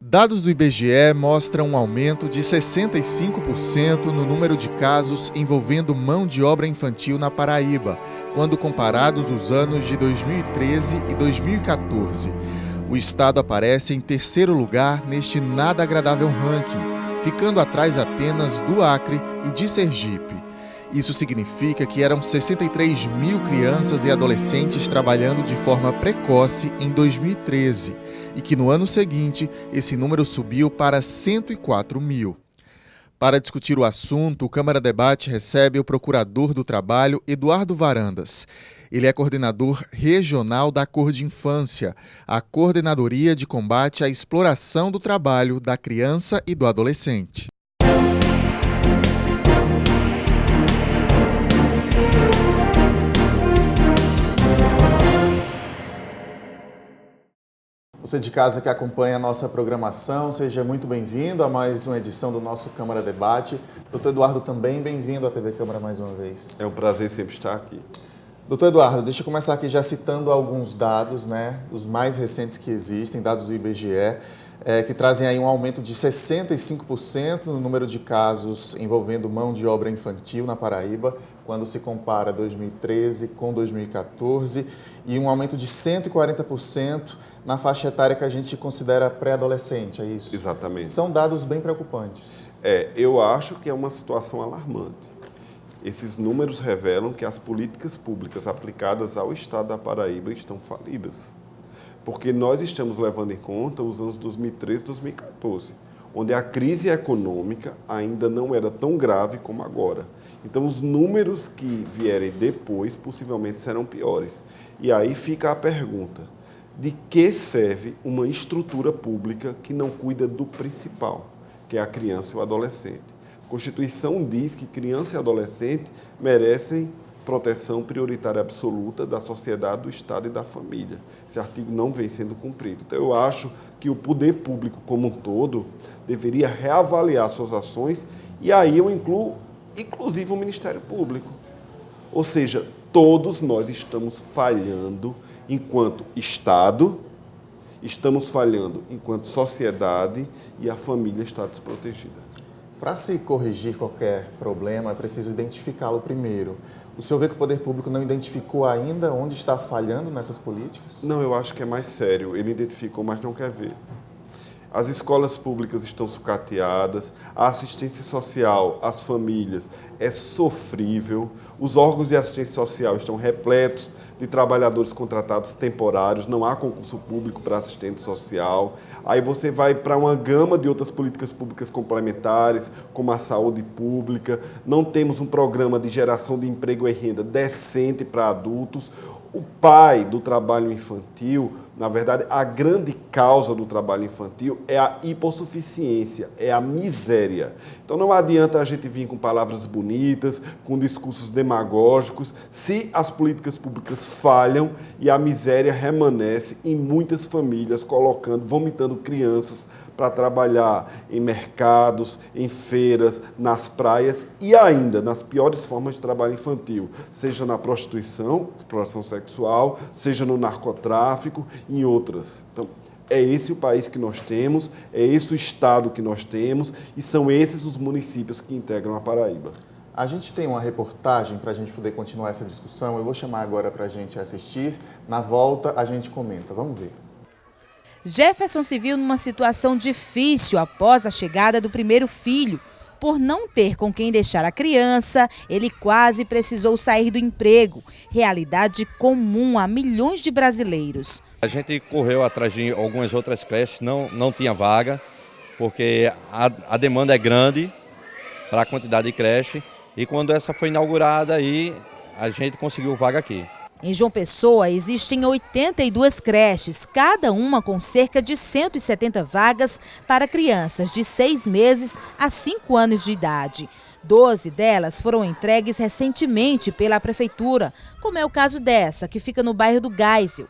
Dados do IBGE mostram um aumento de 65% no número de casos envolvendo mão de obra infantil na Paraíba, quando comparados os anos de 2013 e 2014. O estado aparece em terceiro lugar neste nada agradável ranking, ficando atrás apenas do Acre e de Sergipe. Isso significa que eram 63 mil crianças e adolescentes trabalhando de forma precoce em 2013 e que no ano seguinte esse número subiu para 104 mil. Para discutir o assunto, o Câmara Debate recebe o Procurador do Trabalho, Eduardo Varandas. Ele é coordenador regional da Cor de Infância, a Coordenadoria de Combate à Exploração do Trabalho da Criança e do Adolescente. Você de casa que acompanha a nossa programação, seja muito bem-vindo a mais uma edição do nosso Câmara Debate. Doutor Eduardo, também bem-vindo à TV Câmara mais uma vez. É um prazer sempre estar aqui. Doutor Eduardo, deixa eu começar aqui já citando alguns dados, os mais recentes que existem, dados do IBGE, que trazem aí um aumento de 65% no número de casos envolvendo mão de obra infantil na Paraíba, quando se compara 2013 com 2014, e um aumento de 140% na faixa etária que a gente considera pré-adolescente, é isso? Exatamente. São dados bem preocupantes. Eu acho que é uma situação alarmante. Esses números revelam que as políticas públicas aplicadas ao estado da Paraíba estão falidas. Porque nós estamos levando em conta os anos 2013 e 2014, onde a crise econômica ainda não era tão grave como agora. Então, os números que vierem depois possivelmente serão piores. E aí fica a pergunta: de que serve uma estrutura pública que não cuida do principal, que é a criança e o adolescente? A Constituição diz que criança e adolescente merecem proteção prioritária absoluta da sociedade, do Estado e da família. Esse artigo não vem sendo cumprido. Então, eu acho que o poder público como um todo deveria reavaliar suas ações, e aí eu incluo, inclusive, o Ministério Público. Ou seja, todos nós estamos falhando enquanto Estado, estamos falhando enquanto sociedade, e a família está desprotegida. Para se corrigir qualquer problema, é preciso identificá-lo primeiro. O senhor vê que o poder público não identificou ainda onde está falhando nessas políticas? Não, eu acho que é mais sério. Ele identificou, mas não quer ver. As escolas públicas estão sucateadas, a assistência social às famílias é sofrível, os órgãos de assistência social estão repletos de trabalhadores contratados temporários, não há concurso público para assistente social. Aí você vai para uma gama de outras políticas públicas complementares, como a saúde pública, não temos um programa de geração de emprego e renda decente para adultos. O pai do trabalho infantil, na verdade, a grande causa do trabalho infantil é a hipossuficiência, é a miséria. Então não adianta a gente vir com palavras bonitas, com discursos demagógicos, se as políticas públicas falham e a miséria permanece em muitas famílias, vomitando crianças para trabalhar em mercados, em feiras, nas praias e ainda nas piores formas de trabalho infantil, seja na prostituição, exploração sexual, seja no narcotráfico e em outras. Então, é esse o país que nós temos, é esse o estado que nós temos e são esses os municípios que integram a Paraíba. A gente tem uma reportagem para a gente poder continuar essa discussão. Eu vou chamar agora para a gente assistir. Na volta, a gente comenta. Vamos ver. Jefferson se viu numa situação difícil após a chegada do primeiro filho. Por não ter com quem deixar a criança, ele quase precisou sair do emprego, realidade comum a milhões de brasileiros. A gente correu atrás de algumas outras creches, não tinha vaga, porque a demanda é grande para a quantidade de creche, e quando essa foi inaugurada, aí a gente conseguiu vaga aqui. Em João Pessoa, existem 82 creches, cada uma com cerca de 170 vagas para crianças de 6 meses a 5 anos de idade. 12 delas foram entregues recentemente pela Prefeitura, como é o caso dessa, que fica no bairro do Geisel.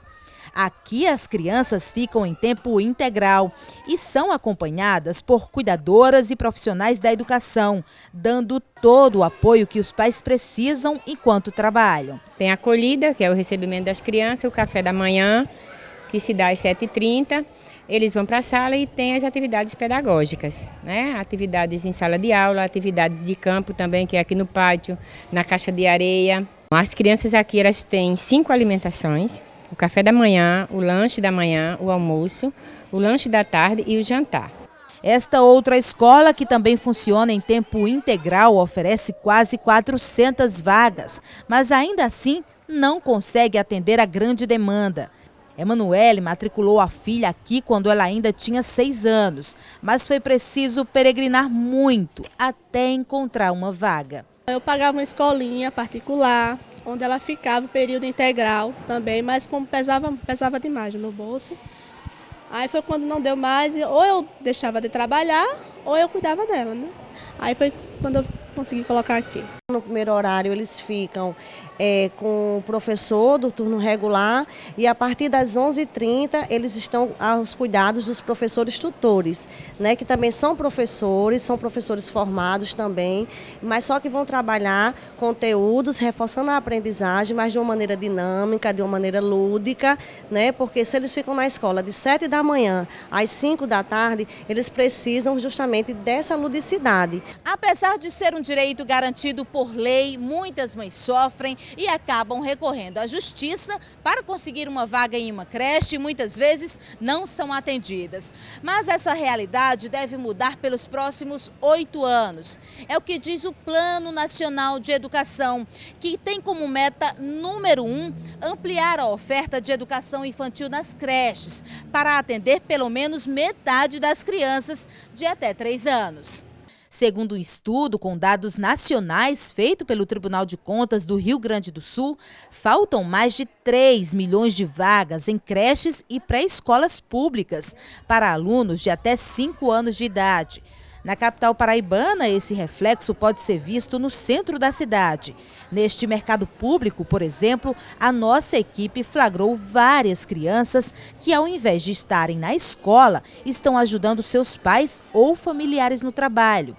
Aqui as crianças ficam em tempo integral e são acompanhadas por cuidadoras e profissionais da educação, dando todo o apoio que os pais precisam enquanto trabalham. Tem a acolhida, que é o recebimento das crianças, o café da manhã, que se dá às 7h30. eles vão para a sala e tem as atividades pedagógicas, né? Atividades em sala de aula, atividades de campo também, que é aqui no pátio, na caixa de areia. As crianças aqui, elas têm 5 alimentações: o café da manhã, o lanche da manhã, o almoço, o lanche da tarde e o jantar. Esta outra escola, que também funciona em tempo integral, oferece quase 400 vagas, mas ainda assim não consegue atender a grande demanda. Emanuele matriculou a filha aqui quando ela ainda tinha 6 anos, mas foi preciso peregrinar muito até encontrar uma vaga. Eu pagava uma escolinha particular, onde ela ficava o período integral também, mas como pesava demais no bolso. Aí foi quando não deu mais, ou eu deixava de trabalhar, ou eu cuidava dela, né? Aí foi quando eu consegui colocar aqui. No primeiro horário eles ficam com o professor do turno regular e a partir das 11h30 eles estão aos cuidados dos professores tutores, né, que também são professores formados também, mas só que vão trabalhar conteúdos, reforçando a aprendizagem, mas de uma maneira dinâmica, de uma maneira lúdica, né, porque se eles ficam na escola de 7 da manhã às 5 da tarde, eles precisam justamente dessa ludicidade. Apesar de ser um direito garantido por lei, muitas mães sofrem e acabam recorrendo à justiça para conseguir uma vaga em uma creche e muitas vezes não são atendidas. Mas essa realidade deve mudar pelos próximos 8 anos. É o que diz o Plano Nacional de Educação, que tem como meta número 1 ampliar a oferta de educação infantil nas creches, para atender pelo menos metade das crianças de até 3 anos. Segundo um estudo com dados nacionais feito pelo Tribunal de Contas do Rio Grande do Sul, faltam mais de 3 milhões de vagas em creches e pré-escolas públicas para alunos de até 5 anos de idade. Na capital paraibana, esse reflexo pode ser visto no centro da cidade. Neste mercado público, por exemplo, a nossa equipe flagrou várias crianças que, ao invés de estarem na escola, estão ajudando seus pais ou familiares no trabalho.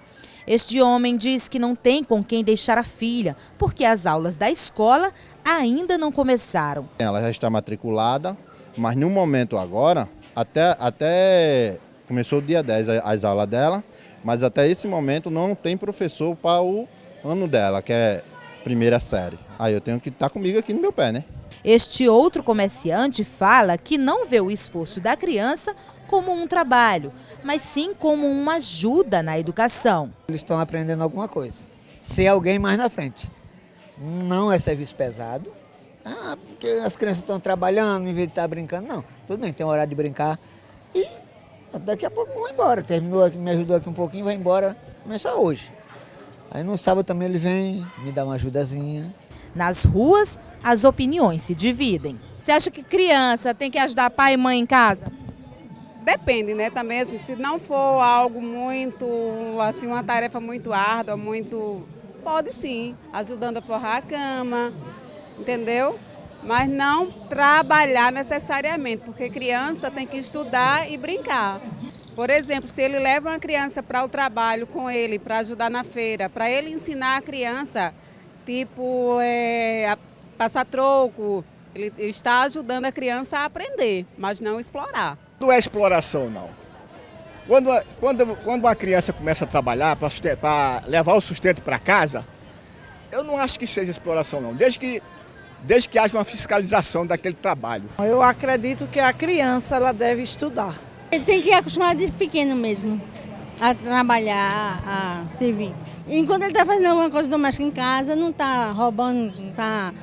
Este homem diz que não tem com quem deixar a filha, porque as aulas da escola ainda não começaram. Ela já está matriculada, mas no momento agora, até começou o dia 10 as aulas dela, mas até esse momento não tem professor para o ano dela, que é primeira série. Aí eu tenho que estar comigo aqui no meu pé, né? Este outro comerciante fala que não vê o esforço da criança como um trabalho, mas sim como uma ajuda na educação. Eles estão aprendendo alguma coisa, ser alguém mais na frente. Não é serviço pesado, porque as crianças estão trabalhando em vez de estar brincando, não. Tudo bem, tem horário de brincar e daqui a pouco vão embora. Terminou aqui, me ajudou aqui um pouquinho, vai embora, não é só hoje. Aí no sábado também ele vem, me dá uma ajudazinha. Nas ruas, as opiniões se dividem. Você acha que criança tem que ajudar pai e mãe em casa? Depende, né? Também, assim, se não for algo muito, assim, uma tarefa muito árdua, pode sim, ajudando a forrar a cama, entendeu? Mas não trabalhar necessariamente, porque criança tem que estudar e brincar. Por exemplo, se ele leva uma criança para o trabalho com ele, para ajudar na feira, para ele ensinar a criança, tipo, a passar troco, ele está ajudando a criança a aprender, mas não explorar. Não é exploração, não. Quando uma criança começa a trabalhar para levar o sustento para casa, eu não acho que seja exploração, não. Desde que haja uma fiscalização daquele trabalho. Eu acredito que a criança ela deve estudar. Ele tem que acostumar desde pequeno mesmo a trabalhar, a servir. Enquanto ele está fazendo alguma coisa doméstica em casa, não está roubando, não está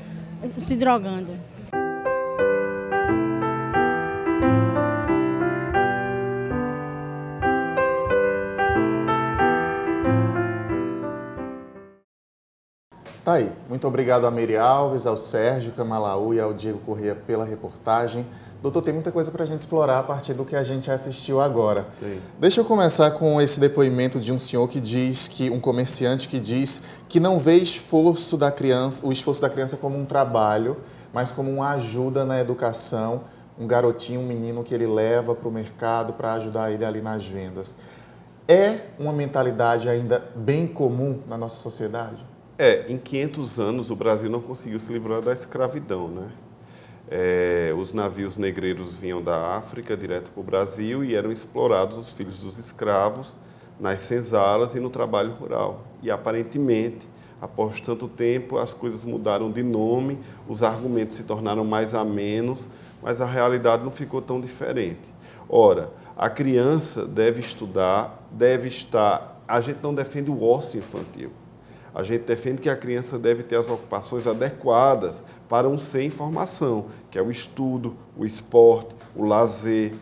se drogando. Tá aí. Muito obrigado a Meire Alves, ao Sérgio Camalaú e ao Diego Corrêa pela reportagem. Doutor, tem muita coisa para a gente explorar a partir do que a gente assistiu agora. Sim. Deixa eu começar com esse depoimento de um senhor que diz um comerciante que diz que não vê o esforço da criança como um trabalho, mas como uma ajuda na educação, um garotinho, um menino que ele leva para o mercado para ajudar ele ali nas vendas. É uma mentalidade ainda bem comum na nossa sociedade? Em 500 anos o Brasil não conseguiu se livrar da escravidão, né? Os navios negreiros vinham da África direto para o Brasil e eram explorados os filhos dos escravos nas senzalas e no trabalho rural. E aparentemente, após tanto tempo, as coisas mudaram de nome, os argumentos se tornaram mais amenos, mas a realidade não ficou tão diferente. Ora, a criança deve estudar, deve estar... A gente não defende o ócio infantil. A gente defende que a criança deve ter as ocupações adequadas para um ser em formação, que é o estudo, o esporte, o lazer,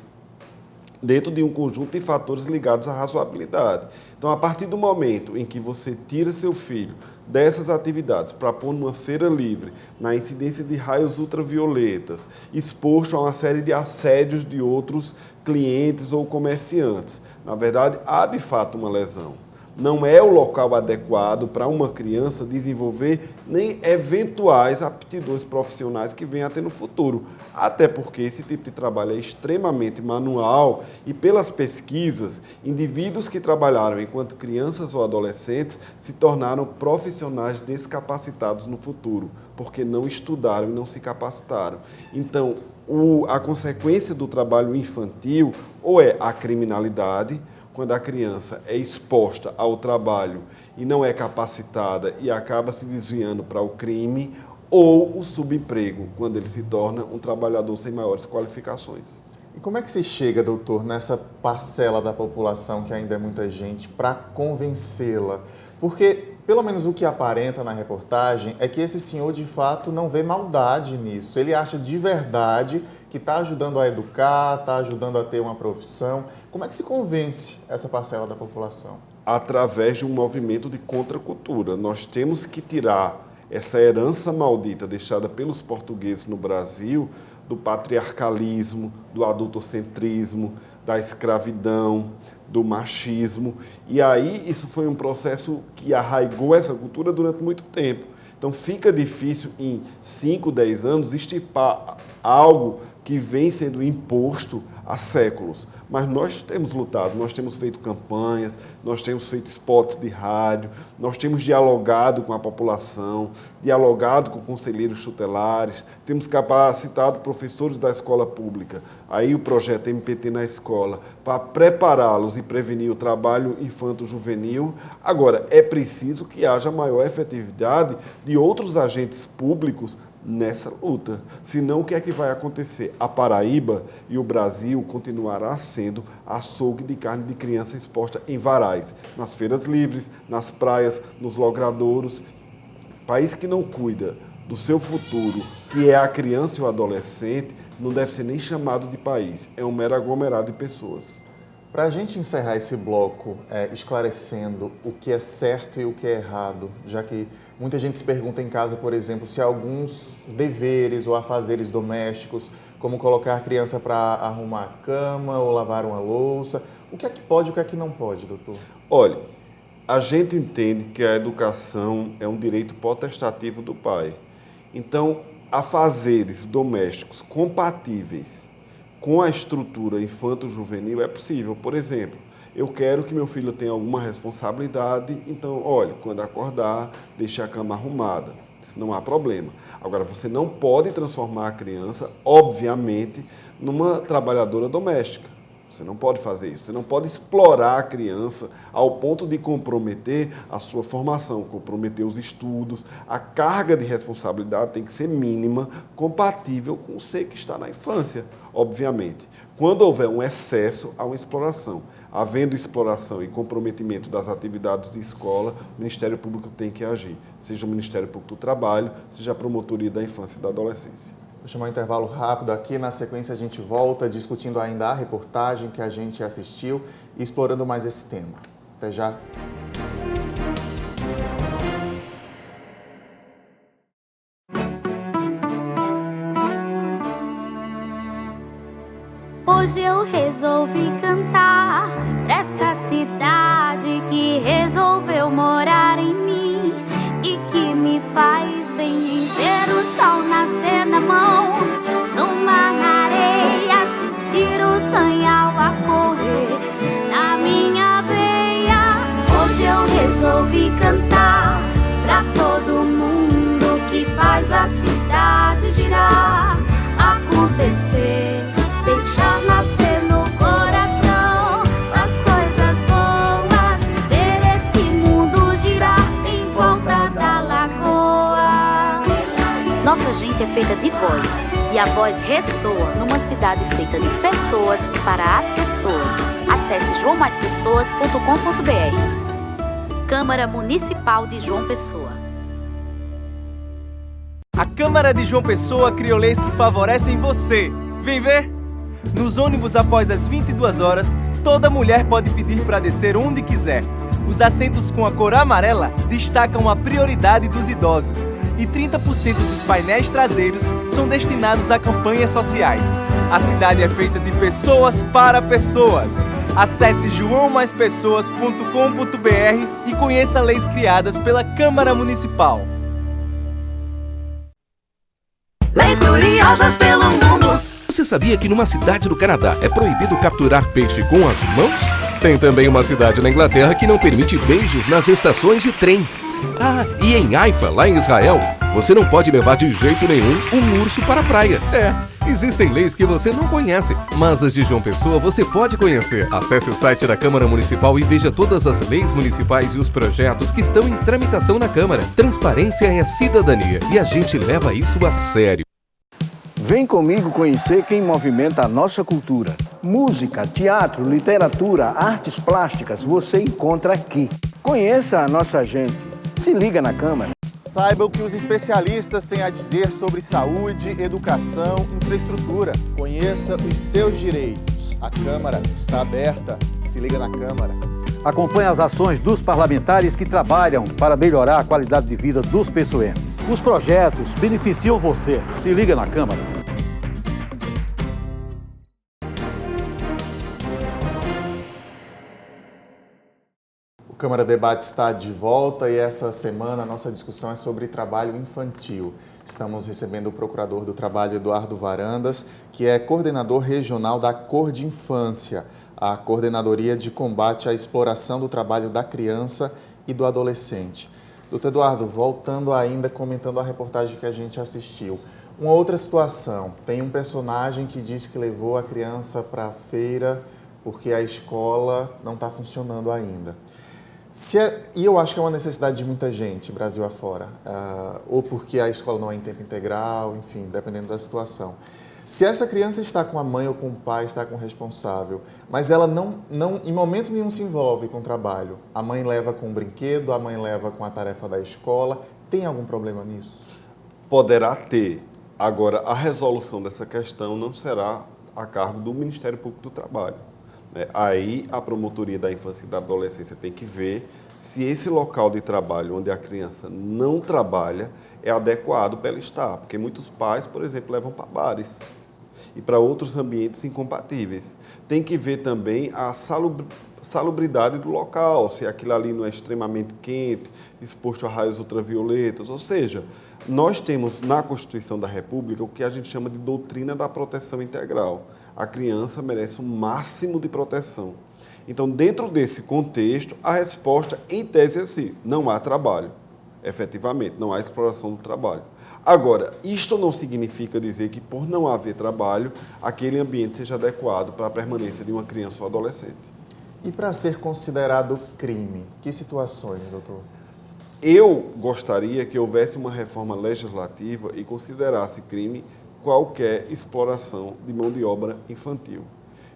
dentro de um conjunto de fatores ligados à razoabilidade. Então, a partir do momento em que você tira seu filho dessas atividades para pôr numa feira livre, na incidência de raios ultravioletas, exposto a uma série de assédios de outros clientes ou comerciantes, na verdade, há de fato uma lesão. Não é o local adequado para uma criança desenvolver nem eventuais aptidões profissionais que venha a ter no futuro. Até porque esse tipo de trabalho é extremamente manual e, pelas pesquisas, indivíduos que trabalharam enquanto crianças ou adolescentes se tornaram profissionais descapacitados no futuro, porque não estudaram e não se capacitaram. Então, a consequência do trabalho infantil ou é a criminalidade, quando a criança é exposta ao trabalho e não é capacitada e acaba se desviando para o crime, ou o subemprego, quando ele se torna um trabalhador sem maiores qualificações. E como é que se chega, doutor, nessa parcela da população, que ainda é muita gente, para convencê-la? Porque, pelo menos o que aparenta na reportagem, é que esse senhor, de fato, não vê maldade nisso. Ele acha de verdade que está ajudando a educar, está ajudando a ter uma profissão. Como é que se convence essa parcela da população? Através de um movimento de contracultura. Nós temos que tirar essa herança maldita deixada pelos portugueses no Brasil, do patriarcalismo, do adultocentrismo, da escravidão, do machismo. E aí isso foi um processo que arraigou essa cultura durante muito tempo. Então fica difícil em 5, 10 anos extirpar algo que vem sendo imposto há séculos. Mas nós temos lutado, nós temos feito campanhas, nós temos feito spots de rádio, nós temos dialogado com a população, dialogado com conselheiros tutelares, temos capacitado professores da escola pública, aí o projeto MPT na escola, para prepará-los e prevenir o trabalho infanto-juvenil. Agora, é preciso que haja maior efetividade de outros agentes públicos nessa luta. Senão, o que é que vai acontecer? A Paraíba e o Brasil continuará sendo açougue de carne de criança exposta em varais, nas feiras livres, nas praias, nos logradouros. País que não cuida do seu futuro, que é a criança e o adolescente, não deve ser nem chamado de país. É um mero aglomerado de pessoas. Para a gente encerrar esse bloco esclarecendo o que é certo e o que é errado, já que muita gente se pergunta em casa, por exemplo, se há alguns deveres ou afazeres domésticos, como colocar a criança para arrumar a cama ou lavar uma louça, o que é que pode e o que é que não pode, doutor? Olha, a gente entende que a educação é um direito potestativo do pai. Então, afazeres domésticos compatíveis com a estrutura infanto-juvenil é possível. Por exemplo, eu quero que meu filho tenha alguma responsabilidade, então, olha, quando acordar, deixe a cama arrumada. Isso não há problema. Agora, você não pode transformar a criança, obviamente, numa trabalhadora doméstica. Você não pode fazer isso. Você não pode explorar a criança ao ponto de comprometer a sua formação, comprometer os estudos. A carga de responsabilidade tem que ser mínima, compatível com o ser que está na infância, obviamente. Quando houver um excesso, há uma exploração. Havendo exploração e comprometimento das atividades de escola, o Ministério Público tem que agir. Seja o Ministério Público do Trabalho, seja a Promotoria da Infância e da Adolescência. Vou chamar um intervalo rápido aqui, na sequência a gente volta discutindo ainda a reportagem que a gente assistiu e explorando mais esse tema. Até já! Hoje eu resolvi cantar pra essa cidade que resolveu morar em mim e que me faz bem ver o sol nascer na mão, no mar, na areia, sentir o sanhal a correr na minha veia. Hoje eu resolvi cantar pra todo mundo que faz a cidade girar. gente é feita de voz. E a voz ressoa numa cidade feita de pessoas para as pessoas. Acesse joamaspessoas.com.br. Câmara Municipal de João Pessoa. A Câmara de João Pessoa criou leis que favorecem você. Vem ver? Nos ônibus após as 22 horas, toda mulher pode pedir para descer onde quiser. Os assentos com a cor amarela destacam a prioridade dos idosos e 30% dos painéis traseiros são destinados a campanhas sociais. A cidade é feita de pessoas para pessoas. Acesse joamaspessoas.com.br e conheça leis criadas pela Câmara Municipal. Leis curiosas pelo mundo. Você sabia que numa cidade do Canadá é proibido capturar peixe com as mãos? Tem também uma cidade na Inglaterra que não permite beijos nas estações de trem. Ah, e em Haifa, lá em Israel, você não pode levar de jeito nenhum um urso para a praia. Existem leis que você não conhece, mas as de João Pessoa você pode conhecer. Acesse o site da Câmara Municipal e veja todas as leis municipais e os projetos que estão em tramitação na Câmara. Transparência é cidadania e a gente leva isso a sério. Vem comigo conhecer quem movimenta a nossa cultura. Música, teatro, literatura, artes plásticas, você encontra aqui. Conheça a nossa gente. Se liga na Câmara. Saiba o que os especialistas têm a dizer sobre saúde, educação, infraestrutura. Conheça os seus direitos. A Câmara está aberta. Se liga na Câmara. Acompanhe as ações dos parlamentares que trabalham para melhorar a qualidade de vida dos pessoenses. Os projetos beneficiam você. Se liga na Câmara. O Câmara Debate está de volta e essa semana a nossa discussão é sobre trabalho infantil. Estamos recebendo o Procurador do Trabalho, Eduardo Varandas, que é coordenador regional da Cor de Infância, a Coordenadoria de Combate à Exploração do Trabalho da Criança e do Adolescente. Doutor Eduardo, voltando ainda, comentando a reportagem que a gente assistiu. Uma outra situação, tem um personagem que diz que levou a criança para a feira porque a escola não está funcionando ainda. E eu acho que é uma necessidade de muita gente, Brasil afora, ou porque a escola não é em tempo integral, enfim, dependendo da situação. Se essa criança está com a mãe ou com o pai, está com o responsável, mas ela não em momento nenhum se envolve com o trabalho, a mãe leva com o brinquedo, a mãe leva com a tarefa da escola, tem algum problema nisso? Poderá ter. Agora, a resolução dessa questão não será a cargo do Ministério Público do Trabalho. Aí a Promotoria da Infância e da Adolescência tem que ver se esse local de trabalho onde a criança não trabalha é adequado para ela estar, porque muitos pais, por exemplo, levam para bares e para outros ambientes incompatíveis. Tem que ver também a salubridade do local, se aquilo ali não é extremamente quente, exposto a raios ultravioletas, ou seja, nós temos na Constituição da República o que a gente chama de doutrina da proteção integral. A criança merece o máximo de proteção. Então, dentro desse contexto, a resposta, em tese, é assim: não há trabalho, efetivamente, não há exploração do trabalho. Agora, isto não significa dizer que, por não haver trabalho, aquele ambiente seja adequado para a permanência de uma criança ou adolescente. E para ser considerado crime, que situações, doutor? Eu gostaria que houvesse uma reforma legislativa e considerasse crime qualquer exploração de mão de obra infantil.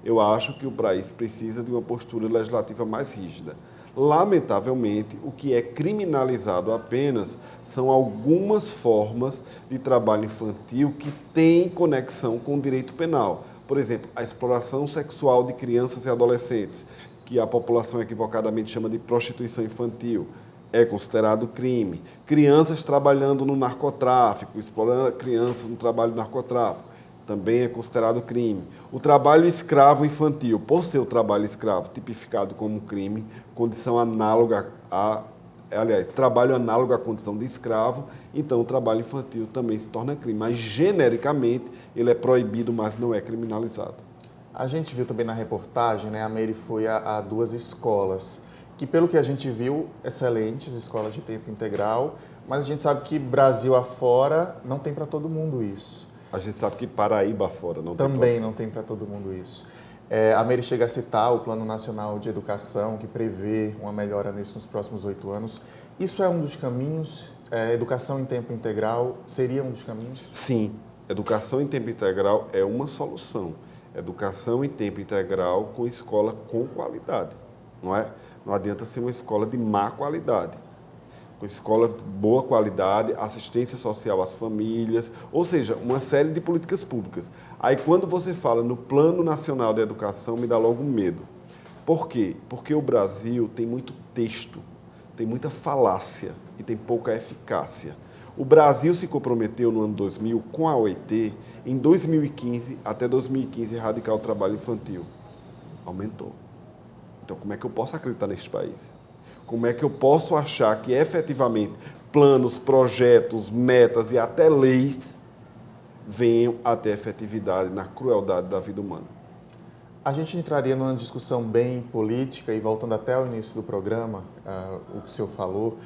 Eu acho que o país precisa de uma postura legislativa mais rígida. Lamentavelmente, o que é criminalizado apenas são algumas formas de trabalho infantil que têm conexão com o direito penal. Por exemplo, a exploração sexual de crianças e adolescentes, que a população equivocadamente chama de prostituição infantil, é considerado crime. Crianças trabalhando no narcotráfico, explorando crianças no trabalho do narcotráfico, também é considerado crime. O trabalho escravo infantil, por ser o trabalho escravo tipificado como crime, condição análoga trabalho análogo à condição de escravo, então o trabalho infantil também se torna crime. Mas, genericamente, ele é proibido, mas não é criminalizado. A gente viu também na reportagem, né, a Meire foi a duas escolas, que pelo que a gente viu, excelentes, escolas de tempo integral, mas a gente sabe que Brasil afora não tem para todo mundo isso. A gente sabe que Paraíba afora não tem. Também não tem para todo mundo isso. A Meire chega a citar o Plano Nacional de Educação, que prevê uma melhora nisso nos próximos 8 anos. Isso é um dos caminhos? Educação em tempo integral seria um dos caminhos? Sim, educação em tempo integral é uma solução. Educação em tempo integral com escola com qualidade, não é? Não adianta ser uma escola de má qualidade. Com escola de boa qualidade, assistência social às famílias, ou seja, uma série de políticas públicas. Aí quando você fala no Plano Nacional de Educação, me dá logo medo. Por quê? Porque o Brasil tem muito texto, tem muita falácia e tem pouca eficácia. O Brasil se comprometeu no ano 2000 com a OIT, em 2015, até 2015, erradicar o trabalho infantil. Aumentou. Então, como é que eu posso acreditar neste país? Como é que eu posso achar que, efetivamente, planos, projetos, metas e até leis venham a ter efetividade na crueldade da vida humana? A gente entraria numa discussão bem política, e voltando até ao início do programa, o que o senhor falou,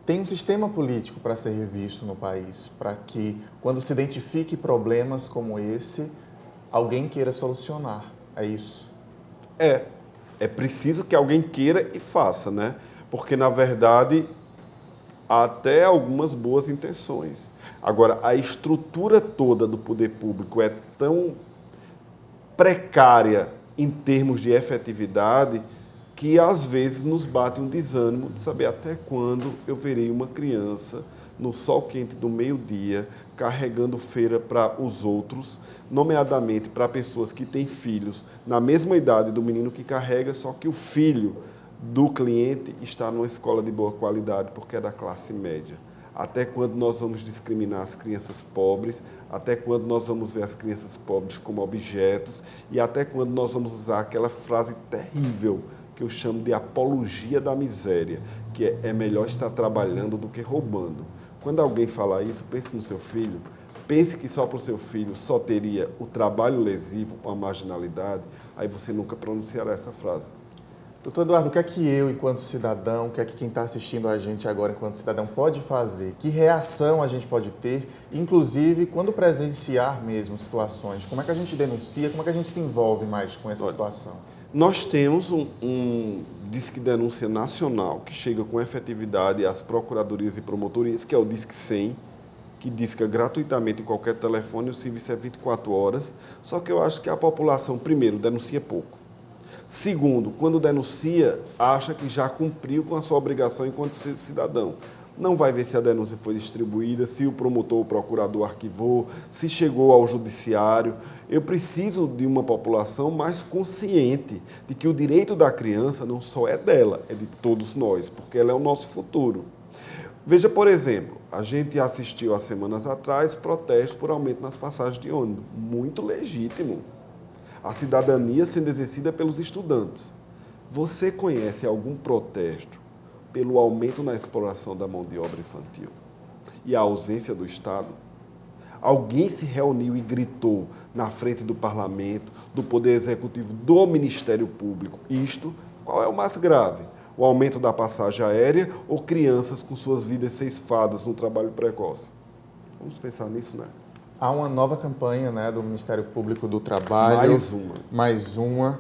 tem um sistema político para ser revisto no país, para que, quando se identifique problemas como esse, alguém queira solucionar. É isso? É preciso que alguém queira e faça, né? Porque, na verdade, há até algumas boas intenções. Agora, a estrutura toda do poder público é tão precária em termos de efetividade que, às vezes, nos bate um desânimo de saber até quando eu verei uma criança no sol quente do meio-dia carregando feira para os outros, nomeadamente para pessoas que têm filhos na mesma idade do menino que carrega, só que o filho do cliente está numa escola de boa qualidade porque é da classe média. Até quando nós vamos discriminar as crianças pobres? Até quando nós vamos ver as crianças pobres como objetos? E até quando nós vamos usar aquela frase terrível que eu chamo de apologia da miséria, que é melhor estar trabalhando do que roubando. Quando alguém falar isso, pense no seu filho, pense que só para o seu filho só teria o trabalho lesivo ou a marginalidade, aí você nunca pronunciará essa frase. Doutor Eduardo, o que é que eu, enquanto cidadão, o que é que quem está assistindo a gente agora, enquanto cidadão, pode fazer? Que reação a gente pode ter, inclusive quando presenciar mesmo situações? Como é que a gente denuncia, como é que a gente se envolve mais com essa situação? Nós temos um Disque Denúncia Nacional que chega com efetividade às procuradorias e promotorias, que é o Disque 100, que disca gratuitamente em qualquer telefone, o serviço é 24 horas, só que eu acho que a população, primeiro, denuncia pouco. Segundo, quando denuncia, acha que já cumpriu com a sua obrigação enquanto cidadão. Não vai ver se a denúncia foi distribuída, se o promotor ou o procurador arquivou, se chegou ao judiciário. Eu preciso de uma população mais consciente de que o direito da criança não só é dela, é de todos nós, porque ela é o nosso futuro. Veja, por exemplo, a gente assistiu há semanas atrás protestos por aumento nas passagens de ônibus. Muito legítimo. A cidadania sendo exercida pelos estudantes. Você conhece algum protesto pelo aumento na exploração da mão de obra infantil e a ausência do Estado? Alguém se reuniu e gritou na frente do Parlamento, do Poder Executivo, do Ministério Público? Isto, qual é o mais grave? O aumento da passagem aérea ou crianças com suas vidas ceifadas no trabalho precoce? Vamos pensar nisso, né? Há uma nova campanha, né, do Ministério Público do Trabalho. Mais uma,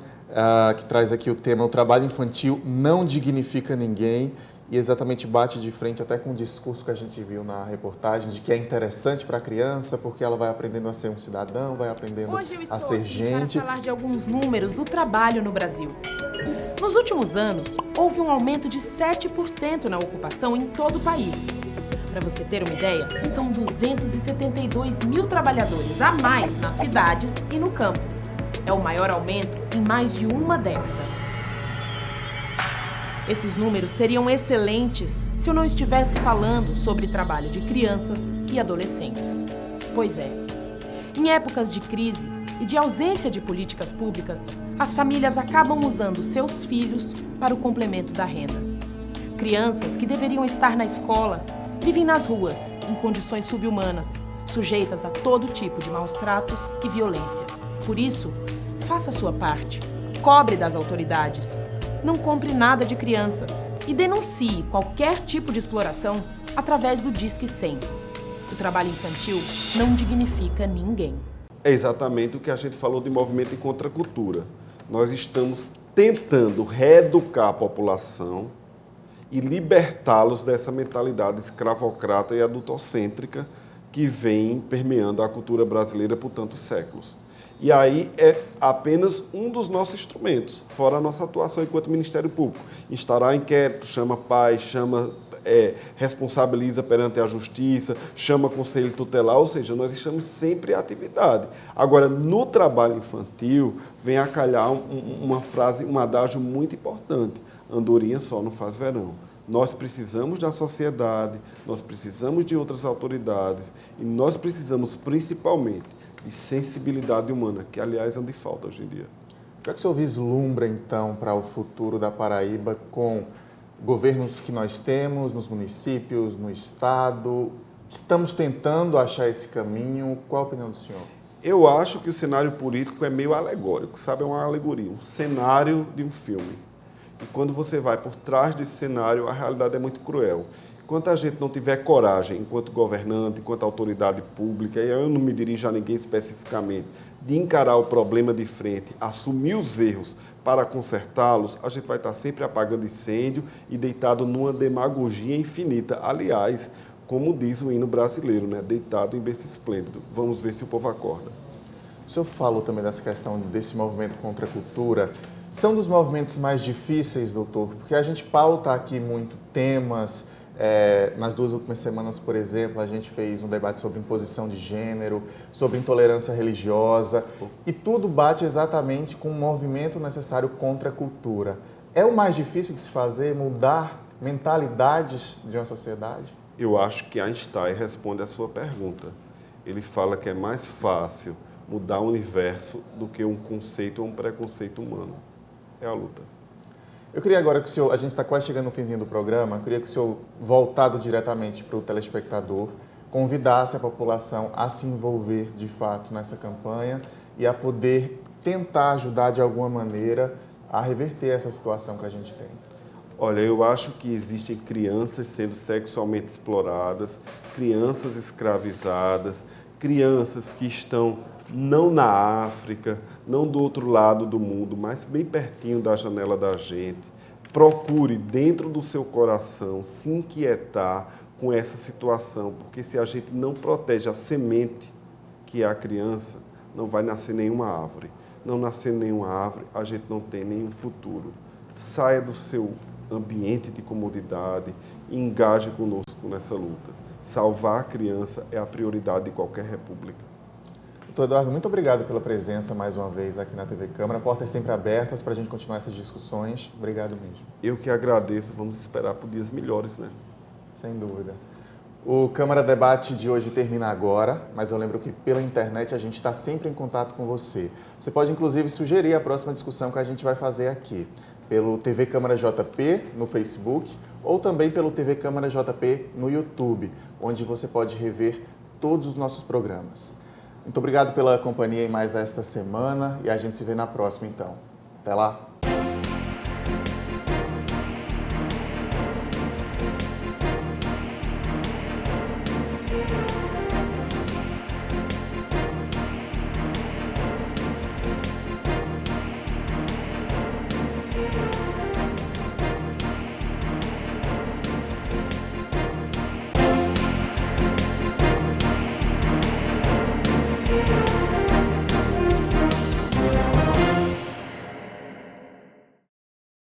que traz aqui o tema: o trabalho infantil não dignifica ninguém. E exatamente bate de frente até com o discurso que a gente viu na reportagem, de que é interessante para a criança, porque ela vai aprendendo a ser um cidadão, vai aprendendo a ser gente. Para falar de alguns números do trabalho no Brasil. Nos últimos anos, houve um aumento de 7% na ocupação em todo o país. Para você ter uma ideia, são 272 mil trabalhadores a mais nas cidades e no campo. É o maior aumento em mais de uma década. Esses números seriam excelentes se eu não estivesse falando sobre trabalho de crianças e adolescentes. Pois é, em épocas de crise e de ausência de políticas públicas, as famílias acabam usando seus filhos para o complemento da renda. Crianças que deveriam estar na escola vivem nas ruas, em condições subhumanas, sujeitas a todo tipo de maus tratos e violência. Por isso, faça a sua parte, cobre das autoridades. Não compre nada de crianças e denuncie qualquer tipo de exploração através do Disque 100. O trabalho infantil não dignifica ninguém. É exatamente o que a gente falou de movimento em contracultura. Nós estamos tentando reeducar a população e libertá-los dessa mentalidade escravocrata e adultocêntrica que vem permeando a cultura brasileira por tantos séculos. E aí é apenas um dos nossos instrumentos, fora a nossa atuação enquanto Ministério Público. Instaurar inquérito, chama paz, responsabiliza perante a justiça, chama conselho tutelar, ou seja, nós estamos sempre em atividade. Agora, no trabalho infantil, vem a calhar uma frase, um adágio muito importante: andorinha só não faz verão. Nós precisamos da sociedade, nós precisamos de outras autoridades e nós precisamos principalmente de sensibilidade humana, que aliás anda em falta hoje em dia. O que é que o senhor vislumbra então para o futuro da Paraíba com governos que nós temos nos municípios, no estado? Estamos tentando achar esse caminho. Qual a opinião do senhor? Eu acho que o cenário político é meio alegórico, sabe? É uma alegoria, um cenário de um filme. E quando você vai por trás desse cenário, a realidade é muito cruel. Enquanto a gente não tiver coragem, enquanto governante, enquanto autoridade pública, e eu não me dirijo a ninguém especificamente, de encarar o problema de frente, assumir os erros para consertá-los, a gente vai estar sempre apagando incêndio e deitado numa demagogia infinita. Aliás, como diz o hino brasileiro, né? Deitado em berço esplêndido. Vamos ver se o povo acorda. O senhor falou também dessa questão desse movimento contra a cultura. São dos movimentos mais difíceis, doutor, porque a gente pauta aqui muito temas. Nas 2 últimas semanas, por exemplo, a gente fez um debate sobre imposição de gênero, sobre intolerância religiosa, e tudo bate exatamente com o movimento necessário contra a cultura. É o mais difícil de se fazer, mudar mentalidades de uma sociedade? Eu acho que Einstein responde à sua pergunta. Ele fala que é mais fácil mudar o universo do que um conceito ou um preconceito humano. É a luta. Eu queria agora que o senhor, a gente está quase chegando no finzinho do programa, eu queria que o senhor, voltado diretamente para o telespectador, convidasse a população a se envolver de fato nessa campanha e a poder tentar ajudar de alguma maneira a reverter essa situação que a gente tem. Olha, eu acho que existem crianças sendo sexualmente exploradas, crianças escravizadas, crianças que estão não na África, não do outro lado do mundo, mas bem pertinho da janela da gente. Procure, dentro do seu coração, se inquietar com essa situação, porque se a gente não protege a semente, que é a criança, não vai nascer nenhuma árvore. Não nascer nenhuma árvore, a gente não tem nenhum futuro. Saia do seu ambiente de comodidade e engaje conosco nessa luta. Salvar a criança é a prioridade de qualquer república. Doutor Eduardo, muito obrigado pela presença mais uma vez aqui na TV Câmara. Portas sempre abertas para a gente continuar essas discussões. Obrigado mesmo. Eu que agradeço. Vamos esperar por dias melhores, né? Sem dúvida. O Câmara Debate de hoje termina agora, mas eu lembro que pela internet a gente está sempre em contato com você. Você pode, inclusive, sugerir a próxima discussão que a gente vai fazer aqui, pelo TV Câmara JP no Facebook ou também pelo TV Câmara JP no YouTube, onde você pode rever todos os nossos programas. Muito obrigado pela companhia em mais esta semana e a gente se vê na próxima, então. Até lá!